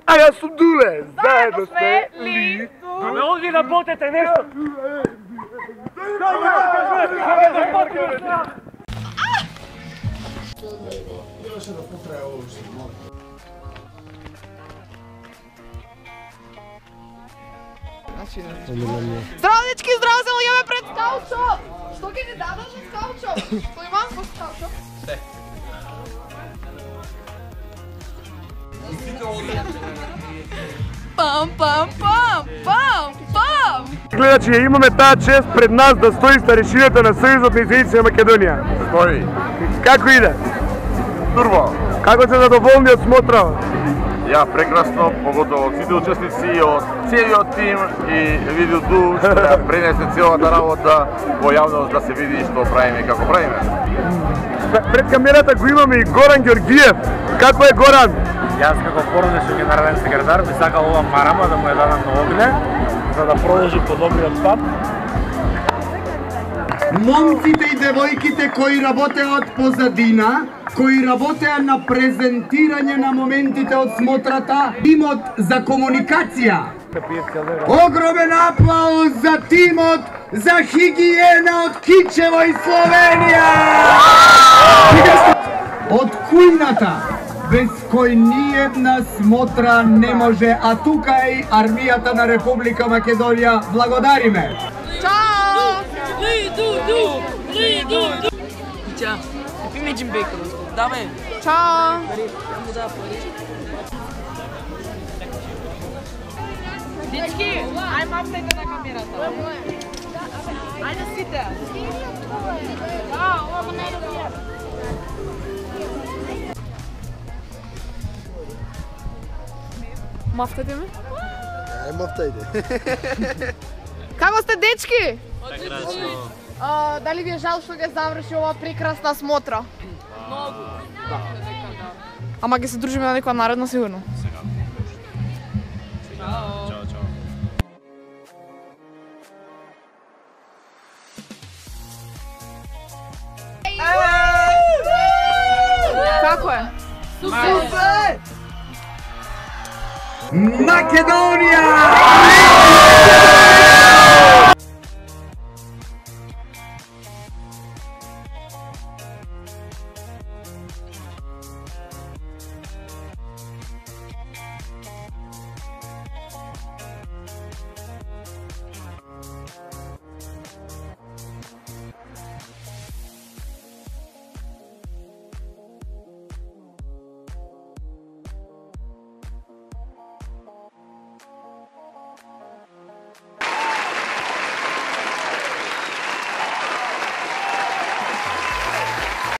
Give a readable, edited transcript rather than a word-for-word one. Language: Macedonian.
А јас сум Дуле, заедно сме Ли. Не оди да ботете нешто. Имаше да потрае ово што може. Здраво, дечки, здраво, се луѓаме пред Скаучо! Што ги не дадаш од Скаучо? Што има во Скаучо? Се. Пам, пам, пам, пам, пам! Гледачи, имаме таа чест пред нас да стои старешината на Сојузот на израелците на Македонија. Стои. Како иде? Турбо. Како се задоволни од смотравот? Ја прекрасно, поготово од сите учесници, од целиот тим и видео ду што ја пренесе целата работа во јавност да се види што правиме и како правиме. Пред камерата го имаме и Горан Ѓорѓиев. Како е Горан? Јас како породечен генерален секретар би сакал ова марама да му ја дадам на огне, за да продолжи по добриот пат. Момците и девојките кои работеат позадина, кои работеа на презентирање на моментите од смотрата, тимот за комуникација. Огромен аплауз за тимот за хигиена од Кичево и Словенија! Од кујната, без кој ниједна смотра не може, а тука е армијата на Република Македонија. Благодариме! Чао! Тя, пи ме джимбека, да бе. Чао! Дечки, ај мапнете на камерата. Ајде сите. Мафтате ме? Мафтајте. Како сте, дечки? Прекрасно. Дали ви е жал што ќе заврши ова прекрасна смотра? Многу. Ама ќе се дружиме на некоја наредна сигурно. Чао. Како е? Македонија!